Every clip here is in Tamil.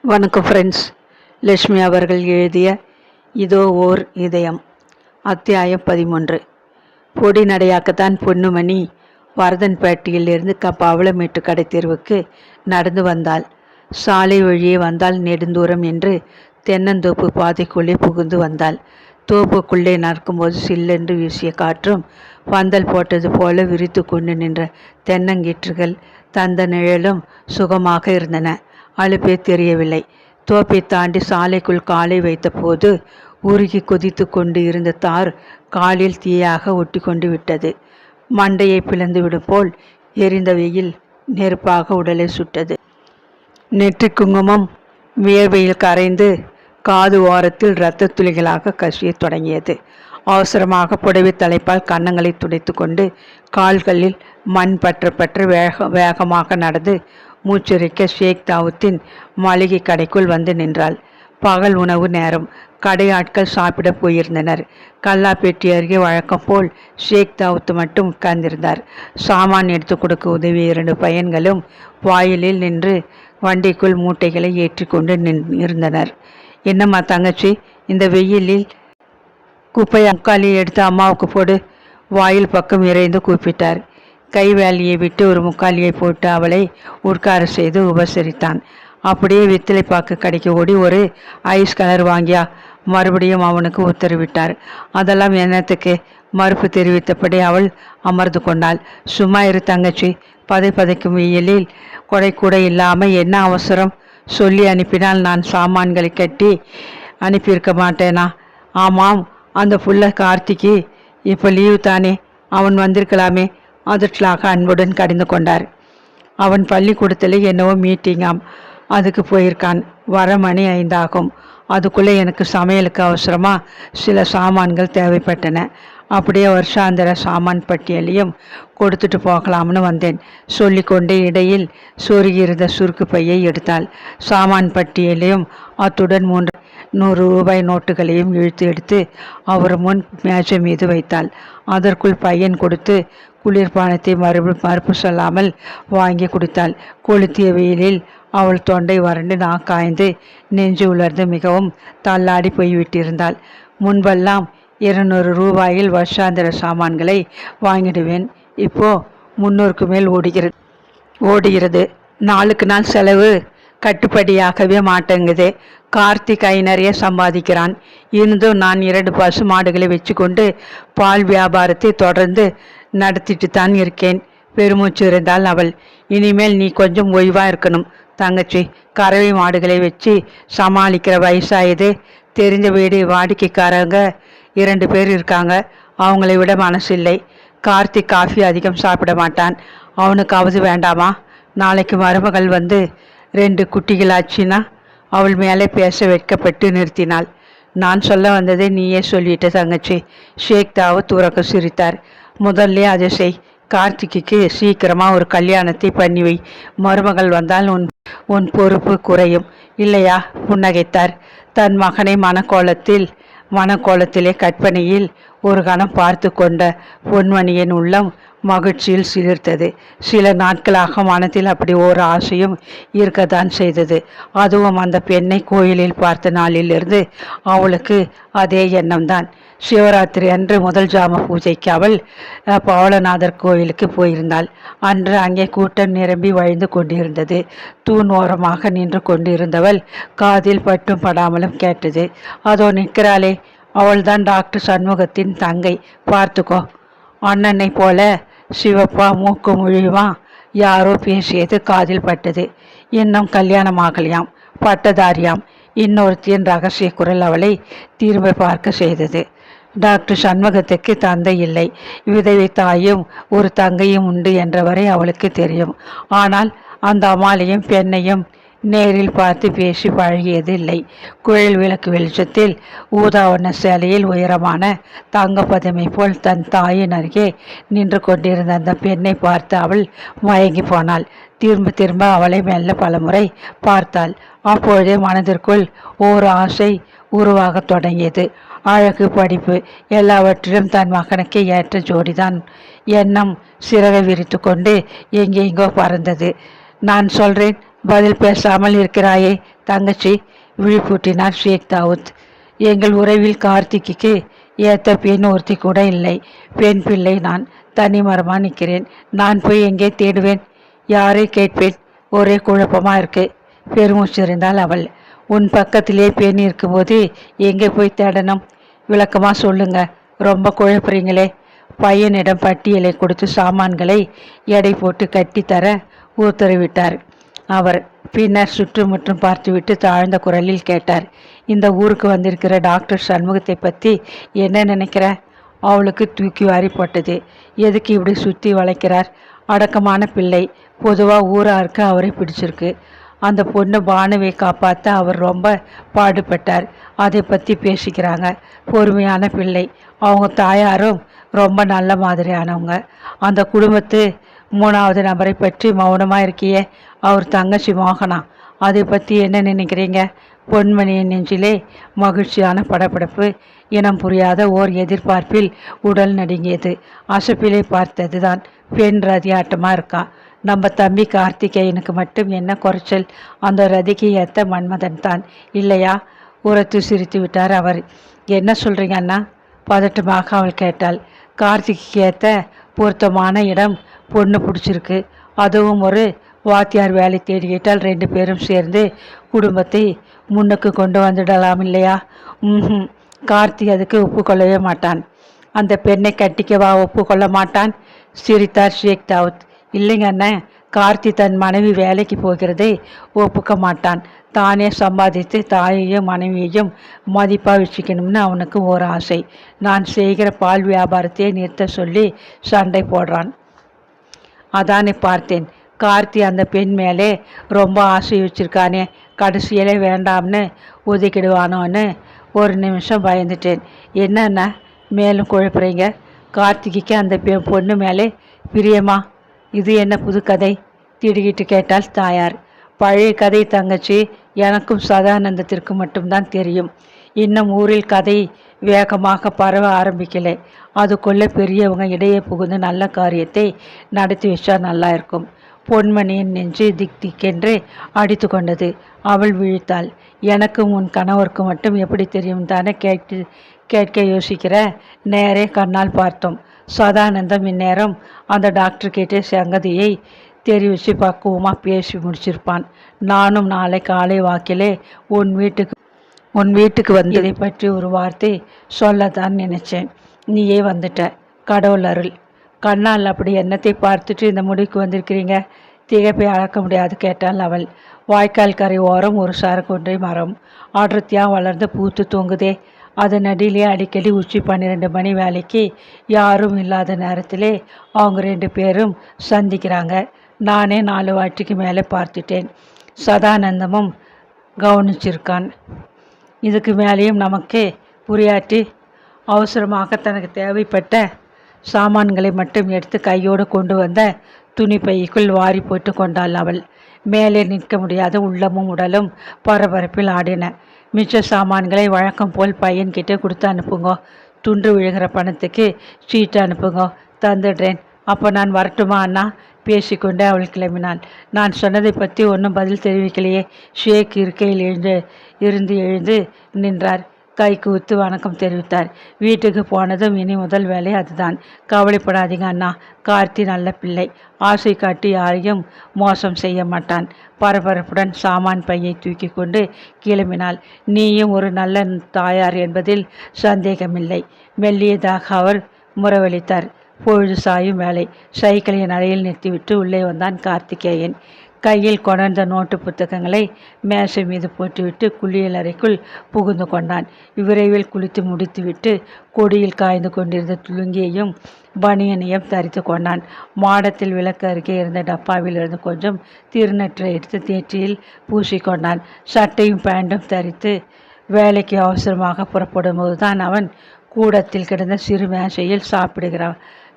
வணக்கம் ஃப்ரெண்ட்ஸ். லட்சுமி அவர்கள் எழுதிய இதோ ஓர் இதயம், அத்தியாயம் 13. பொடி நடையாக்கத்தான் பொன்னுமணி வரதன்பேட்டையிலிருந்து பவளமேட்டு கடை தெருவுக்கு நடந்து வந்தாள். சாலை வழியே வந்தால் நெடுந்தூரம் என்று தென்னந்தோப்பு பாதைக்குள்ளே புகுந்து வந்தாள். தோப்புக்குள்ளே நடக்கும்போது சில்லென்று வீசிய காற்றும் பந்தல் போட்டது போல விரித்து கொண்டு நின்ற தென்னங்கீற்றுகள் தந்த நிழலும் சுகமாக இருந்தன. அலுப்பே தெரியவில்லை. தோப்பை தாண்டி சாலைக்குள் காலை வைத்த போது உருகி கொதித்து கொண்டு இருந்த தார் காலில் தீயாக ஒட்டி கொண்டு விட்டது. மண்டையை பிளந்துவிடும் போல் எரிந்த வெயில் நெருப்பாக உடலை சுட்டது. நெற்றி குங்குமம் வியர்வையில் கரைந்து காது ஓரத்தில் இரத்த துளிகளாக கசிய தொடங்கியது. அவசரமாக புடவை தலைப்பால் கன்னங்களை துடைத்து கொண்டு கால்களில் மண் பற்ற வேகமாக நடந்து மூச்சுரைக்க ஷேக் தாவூத்தின் மளிகை கடைக்குள் வந்து நின்றாள். பகல் உணவு நேரம். கடை ஆட்கள் சாப்பிட போயிருந்தனர். கல்லாப்பேட்டி அருகே வழக்கம் போல் ஷேக் தாவூத் மட்டும் உட்கார்ந்திருந்தார். சாமான் எடுத்து கொடுக்க உதவிய 2 பையன்களும் வாயிலில் நின்று வண்டிக்குள் மூட்டைகளை ஏற்றி கொண்டு இருந்தனர். என்னம்மா தங்கச்சி, இந்த வெயிலில் குப்பை முக்காலியை எடுத்து அம்மாவுக்கு போடு, வாயில் பக்கம் இறைந்து கூப்பிட்டார். கை வேலையை விட்டு ஒரு முக்காலியை போட்டு அவளை உட்கார செய்து உபசரித்தான். அப்படியே வெத்திலை பாக்கு கடைக்கு ஓடி ஒரு ஐஸ் கலர் வாங்கியா மறுபடியும் அவனுக்கு உத்தரவிட்டார். அதெல்லாம் என்னத்துக்கு? மறுப்பு தெரிவித்தபடி அவள் அமர்ந்து கொண்டாள். சும்மா இரு தங்கச்சி, பதைக்கும் வெயிலில் கொடை கூட இல்லாமல் என்ன அவசரம்? சொல்லி அனுப்பினால் நான் சாமான்களை கட்டி அனுப்பியிருக்க மாட்டேனா? ஆமாம், அந்த புள்ள கார்த்திக்கு இப்போ லீவு தானே, அவன் வந்திருக்கலாமே. அதற்காக அன்புடன் கடிந்து கொண்டார். அவன் பள்ளிக்கூடத்தில் என்னவோ மீட்டிங்காம், அதுக்கு போயிருக்கான். வர மணி 5 ஆகும். அதுக்குள்ளே எனக்கு சமையலுக்கு அவசரமாக சில சாமான்கள் தேவைப்பட்டன. அப்படியே வருஷாந்திர சாமான் பட்டியலையும் கொடுத்துட்டு போகலாம்னு வந்தேன். சொல்லிக்கொண்டே இடையில் சொருகியிருந்த சுருக்கு பையை எடுத்தாள். சாமான் பட்டியலையும் அத்துடன் 300 ரூபாய் நோட்டுகளையும் இழுத்து எடுத்து அவர் முன் மேஜை மீது வைத்தாள். அதற்குள் பையன் கொடுத்து குளிர்பானத்தை மறுப்பு சொல்லாமல் வாங்கி குடித்தாள். கொளுத்திய வெயிலில் அவள் தொண்டை வறண்டு நாக்காய்ந்து நெஞ்சு உலர்ந்து மிகவும் தள்ளாடி போய்விட்டிருந்தாள். முன்பெல்லாம் 200 ரூபாயில் வருஷாந்திர சாமான்களை வாங்கிடுவேன். இப்போ 300க்கு மேல் ஓடுகிறது. நாளுக்கு நாள் செலவு கட்டுப்படியாகவே மாட்டேங்குது. கார்த்திக் கை நிறைய சம்பாதிக்கிறான். இருந்தும் நான் 2 பசு மாடுகளை வச்சு கொண்டு பால் வியாபாரத்தை தொடர்ந்து நடத்திட்டு தான் இருக்கேன். பெருமூச்சு இருந்தால் அவள். இனிமேல் நீ கொஞ்சம் ஓய்வாக இருக்கணும் தங்கச்சி. கறவை மாடுகளை வச்சு சமாளிக்கிற வயசாயுது. தெரிஞ்ச வீடு வாடிக்கைக்காரங்க 2 பேர் இருக்காங்க. அவங்களை விட மனசில்லை. கார்த்திக் காஃபி அதிகம் சாப்பிட மாட்டான். அவனுக்காவது வேண்டாமா? நாளைக்கு மருமகள் வந்து 2 குட்டிகளாச்சுன்னா அவள் மேலே பேச வைக்கப்பட்டு நிறுத்தினாள். நான் சொல்ல வந்ததை நீயே சொல்லிட்ட தங்கச்சி. ஷேக் தாவூத் உறக்க சிரித்தார். முதல்ல அதை செய். கார்த்திக்கு சீக்கிரமாக ஒரு கல்யாணத்தை பண்ணி வை. மருமகள் வந்தால் உன் பொறுப்பு குறையும் இல்லையா? புன்னகைத்தார். தன் மகனை மனக்கோலத்திலே கற்பனையில் ஒரு கணம் பார்த்து கொண்ட பொன்மணியின் உள்ளம் மகிழ்ச்சியில் சிலிர்த்தது. சில நாட்களாக மனத்தில் அப்படி ஒரு ஆசையும் இருக்கத்தான் செய்தது. அதுவும் அந்த பெண்ணை கோயிலில் பார்த்த நாளிலிருந்து அவளுக்கு அதே எண்ணம்தான். சிவராத்திரி அன்று முதல் ஜாம பூஜைக்கு அவள் பவளநாதர் கோயிலுக்கு போயிருந்தாள். அன்று அங்கே கூட்டம் நிரம்பி வழிந்து கொண்டிருந்தது. தூண் ஓரமாக நின்று கொண்டிருந்தவள் காதில் பட்டும் படாமலும் கேட்டது. அதோ நிற்கிறாளே, அவள்தான் டாக்டர் சண்முகத்தின் தங்கை. பார்த்துக்கோ. அண்ணனை போல சிவப்பா, மூக்கு முழியுமா யாரோ பேசியது காதில் பட்டது. இன்னும் கல்யாணமாகலையாம், பட்டதாரியாம். இன்னொருத்தியின் ரகசிய குரல் அவளை திரும்ப பார்க்க செய்தது. டாக்டர் சண்முகத்துக்கு தந்தை இல்லை. விதவை தாயும் ஒரு தங்கையும் உண்டு என்றவரை அவளுக்கு தெரியும். ஆனால் அந்த அம்மாளையும் பெண்ணையும் நேரில் பார்த்து பேசி பழகியது இல்லை. குழல் விளக்கு வெளிச்சத்தில் ஊதாவண்ண சேலையில் உயரமான தங்க பதமை போல் தன் தாயின் அருகே நின்று கொண்டிருந்த அந்த பெண்ணை பார்த்து அவள் மயங்கி போனாள். திரும்ப அவளை மெல்ல பலமுறை பார்த்தாள். அப்பொழுதே மனதிற்குள் ஓர் ஆசை உருவாக தொடங்கியது. அழகு, படிப்பு எல்லாவற்றிலும் தன் மகனுக்கு ஏற்ற ஜோடிதான். எண்ணம் சிறகை விரித்து கொண்டு எங்கெங்கோ பறந்தது. நான் சொல்றேன், பதில் பேசாமல் இருக்கிறாயே தங்கச்சி விழிப்பூட்டினார் ஷேக் தாவூத். எங்கள் உறவில் கார்த்திக்கு ஏத்த பெண் ஒருத்தி கூட இல்லை. பெண் பிள்ளை நான். தனி மரமா நிற்கிறேன். நான் போய் எங்கே தேடுவேன்? யாரை கேட்பேன்? ஒரே குழப்பமா இருக்கு. பெருமூச்சு இருந்தால் அவள். உன் பக்கத்திலே பெண் இருக்கும்போது எங்கே போய் தேடணும்? விளக்கமா சொல்லுங்க. ரொம்ப குழப்புறீங்களே. பையனிடம் பட்டியலை கொடுத்து சாமான்களை எடை போட்டு கட்டித்தர உத்தரவிட்டார் அவர். பின்னர் சுற்றுமுற்றும் பார்த்துவிட்டு தாழ்ந்த குரலில் கேட்டார், இந்த ஊருக்கு வந்திருக்கிற டாக்டர் சண்முகத்தை பற்றி என்ன நினைக்கிற? அவளுக்கு தூக்கி வாரி போட்டது. எதுக்கு இப்படி சுற்றி வளைக்கிறார்? அடக்கமான பிள்ளை. பொதுவாக ஊராருக்கு அவரை பிடிச்சிருக்கு. அந்த பொண்ணு பானுவை காப்பாற்ற அவர் ரொம்ப பாடுபட்டார். அதை பற்றி பேசிக்கிறாங்க. பொறுமையான பிள்ளை. அவங்க தாயாரும் ரொம்ப நல்ல மாதிரியானவங்க. அந்த குடும்பத்து 3வது நபரை பற்றி மௌனமாக இருக்கியே, அவர் தங்கச்சி மோகனா. அதை பற்றி என்ன நினைக்கிறீங்க? பொன்மணியின் நெஞ்சிலே மகிழ்ச்சியான படபடப்பு. இனம் புரியாத ஓர் எதிர்பார்ப்பில் உடல் நடுங்கியது. அசப்பிலை பார்த்தது தான். பெண் ரதியாட்டமாக இருக்கா. நம்ம தம்பி கார்த்திகேயனுக்கு மட்டும் என்ன குறைச்சல்? அந்த ரதிக்கு ஏற்ற மன்மதன் தான் இல்லையா? உரத்து சிரித்து விட்டார் அவர். என்ன சொல்கிறீங்க அண்ணா? பதட்டமாக அவள் கேட்டாள். கார்த்திக்கு ஏற்ற பொருத்தமான இடம் பொண்ணு பிடிச்சிருக்கு. அதுவும் ஒரு வாத்தியார் வேலை தேடிக்கிட்டால் 2 பேரும் சேர்ந்து குடும்பத்தை முன்னுக்கு கொண்டு வந்துடலாம் இல்லையா? கார்த்தி அதுக்கு ஒப்புக்கொள்ளவே மாட்டான். அந்த பெண்ணை கட்டிக்கவா ஒப்புக்கொள்ள மாட்டான்? சிரித்தார் ஷேக் தாவூத். இல்லைங்க அண்ணன், கார்த்தி தன் மனைவி வேலைக்கு போகிறதை ஒப்புக்க மாட்டான். தானே சம்பாதித்து தாயையும் மனைவியையும் மதிப்பாக வச்சுக்கணும்னு அவனுக்கு ஒரு ஆசை. நான் செய்கிற பால் வியாபாரத்தையே நிறுத்த சொல்லி சண்டை போடுறான். அதானே பார்த்தேன். கார்த்தி அந்த பெண் மேலே ரொம்ப ஆசை வச்சிருக்கானே, கடைசியிலே வேண்டாம்னு ஒதுக்கிடுவானோன்னு ஒரு நிமிஷம் பயந்துட்டேன். என்னன்னா மேலும் குழப்புறீங்க? கார்த்திக்கு அந்த பொண்ணு மேலே பிரியமா? இது என்ன புது கதை? திடுகிட்டு கேட்டால் தாயார். பழைய கதை தங்கச்சி. எனக்கும் சதானந்தத்திற்கு மட்டும்தான் தெரியும். இன்னும் ஊரில் கதை வேகமாக பரவ ஆரம்பிக்கலை. அதுக்குள்ளே பெரியவங்க இடையே புகுந்து நல்ல காரியத்தை நடத்தி வச்சா நல்லா இருக்கும். பொன்மணியின் நெஞ்சு திக் திக்கென்று அடித்து கொண்டது. அவள் விழித்தாள். எனக்கும் உன் கணவருக்கு மட்டும் எப்படி தெரியும் தானே கேட்க யோசிக்கிற? நேரே கண்ணால் பார்த்தோம். சதானந்தம் இந்நேரம் அந்த டாக்டர் கேட்ட சங்கதியை தெரிவித்து பக்குவமாக பேசி முடிச்சிருப்பான். நானும் நாளை காலை வாக்கிலே உன் வீட்டுக்கு வந்து இதை பற்றி ஒரு வார்த்தை சொல்லத்தான் நினைச்சேன். நீயே வந்துட்ட. கடவுள் அருள். கண்ணால் அப்படி என்னத்தை பார்த்துட்டு இந்த முடிவுக்கு வந்திருக்கிறீங்க? திகைப்பை அளக்க முடியாது கேட்டாள் அவள். வாய்க்கால் கரை ஓரம் ஒரு சரக்கொன்றை மரம் அடர்த்தியாக வளர்ந்து பூத்து தொங்குதே. அதன் அடியிலே அடிக்கடி உச்சி 12 மணி வேலைக்கு யாரும் இல்லாத நேரத்திலே அவங்க 2 பேரும் சந்திக்கிறாங்க. நானே 4 வாட்டிக்கு மேலே பார்த்துட்டேன். சதானந்தமும் கவனிச்சிருக்கான். இதுக்கு மேலேயும் நமக்கு புரியாட்டி அவசரமாக தனக்கு தேவைப்பட்ட சாமான்களை மட்டும் எடுத்து கையோடு கொண்டு வந்த துணிப்பைக்குள் வாரி போட்டு கொண்டாள் அவள். மேலே நிற்க முடியாத உள்ளமும் உடலும் பரபரப்பில் ஆடின. மிச்ச சாமான்களை வழக்கம் போல் பையன்கிட்ட கொடுத்து அனுப்புங்கோ. துண்டு விழுகிற பணத்துக்கு சீட்டு அனுப்புங்கோ, தந்துடுறேன். அப்போ நான் வரட்டுமா அண்ணா? பேசிக்கொண்டே அவள் கிளம்பினாள். நான் சொன்னதை பற்றி ஒன்றும் பதில் தெரிவிக்கலையே. ஷேக் இருக்கையில் எழுந்து நின்றார். கை கூத்து வணக்கம் தெரிவித்தார். வீட்டுக்கு போனதும் இனி முதல் வேலை அதுதான். கவலைப்படாதீங்க அண்ணா, கார்த்தி நல்ல பிள்ளை. ஆசை காட்டி யாரையும் மோசம் செய்ய மாட்டான். பரபரப்புடன் சாமான் பையை தூக்கி கொண்டு கிளம்பினாள். நீயும் ஒரு நல்ல தாயார் என்பதில் சந்தேகமில்லை. மெல்லியதாக அவர் முறவளித்தார். பொழுது சாயும் வேலை. சைக்கிளை நடையில் நிறுத்திவிட்டு உள்ளே வந்தான் கார்த்திகேயன். கையில் கொணர்ந்த நோட்டு புத்தகங்களை மேசை மீது போட்டுவிட்டு குளியல் அறைக்குள் புகுந்து கொண்டான். விரைவில் குளித்து முடித்துவிட்டு கொடியில் காய்ந்து கொண்டிருந்த துளுங்கியையும் பனியனையும் தரித்து கொண்டான். மாடத்தில் விளக்கு அருகே இருந்த டப்பாவில் இருந்து கொஞ்சம் திருநற்றை எடுத்து தேற்றியில் பூசிக்கொண்டான். சட்டையும் பேண்டும் தரித்து வேலைக்கு அவசரமாக புறப்படும் போதுதான் அவன் கூடத்தில் கிடந்த சிறு மேசையில்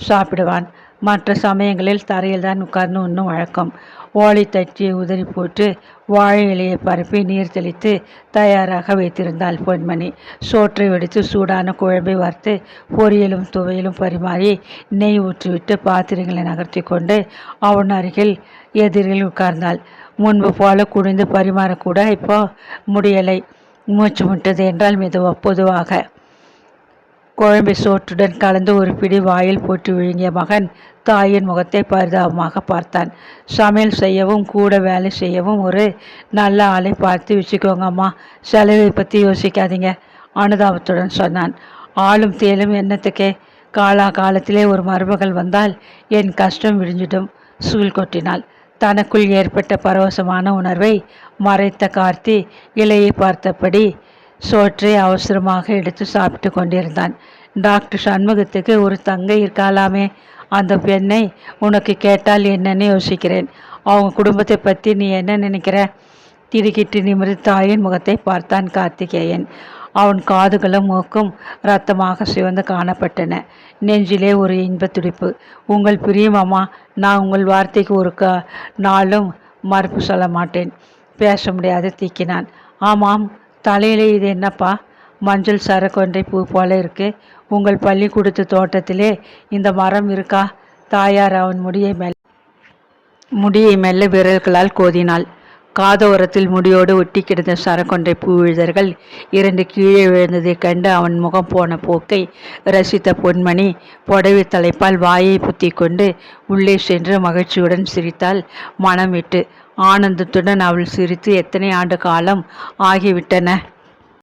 சாப்பிடுவான். மற்ற சமயங்களில் தரையில் தான் உட்கார்ந்து உண்ணும் வழக்கம். ஓலை தட்டியை உதறி போட்டு வாழை இலையை பரப்பி நீர் தெளித்து தயாராக வைத்திருந்தாள் பொன்மணி. சோற்றை வெடித்து சூடான குழம்பை வறுத்து பொரியலும் துவையிலும் பரிமாறி நெய் ஊற்றிவிட்டு பாத்திரங்களை நகர்த்தி கொண்டு அவன் அருகில் எதிரில் உட்கார்ந்தாள். முன்பு போல குனிந்து பரிமாறக்கூட இப்போ முடியலை. மூச்சு முட்டது என்றால் பொதுவாக குழம்பை சோற்றுடன் கலந்து ஒரு பிடி வாயில் போட்டு விழுங்கிய மகன் தாயின் முகத்தை பரிதாபமாக பார்த்தான். சமையல் செய்யவும் கூட வேலை செய்யவும் ஒரு நல்ல ஆளை பார்த்து வச்சுக்கோங்க அம்மா, செலவை பற்றி யோசிக்காதீங்க, அனுதாபத்துடன் சொன்னான். ஆளும் தேலும் என்னத்துக்கே, காலத்திலே ஒரு மருமகள் வந்தால் என் கஷ்டம் விடிஞ்சிடும், சூழ் கொட்டினாள். தனக்குள் ஏற்பட்ட பரவசமான உணர்வை மறைத்த கார்த்தி இலையை பார்த்தபடி சோற்றை அவசரமாக எடுத்து சாப்பிட்டு கொண்டிருந்தான். டாக்டர் சண்முகத்துக்கு ஒரு தங்கை இருக்காளாமே, அந்த பெண்ணை உனக்கு கேட்டால் என்னன்னு யோசிக்கிறேன். அவங்க குடும்பத்தை பற்றி நீ என்ன நினைக்கிற? திடுக்கிட்டு நிமிர்ந்து தாயின் முகத்தை பார்த்தான் கார்த்திகேயன். அவன் காதுகளும் மூக்கும் இரத்தமாக சிவந்து காணப்பட்டன. நெஞ்சிலே ஒரு இன்ப துடிப்பு. உங்கள் பிரியம் அம்மா, நான் உங்கள் வார்த்தைக்கு ஒரு நாளும் மறுப்பு சொல்ல மாட்டேன். பேச முடியாது திக்கினான். ஆமாம், தலையிலே இது என்னப்பா? மஞ்சள் சரக்கொன்றை பூ போல இருக்கு. உங்கள் பள்ளிக்கூடத்து தோட்டத்திலே இந்த மரம் இருக்கா? தாயார் அவன் முடியை மெல்ல விரல்களால் கோதினாள். காதோரத்தில் முடியோடு ஒட்டி கிடந்த சரக்கொன்றை பூவிழுதர்கள் 2 கீழே விழுந்ததைக் கண்டு அவன் முகம் போன போக்கை ரசித்த பொன்மணி புடவை தலைப்பால் வாயை புத்தி கொண்டு உள்ளே சென்று மகிழ்ச்சியுடன் சிரித்தாள் மனம் விட்டு. ஆனந்தத்துடன் அவள் சிரித்து எத்தனை ஆண்டு காலம் ஆகிவிட்டன.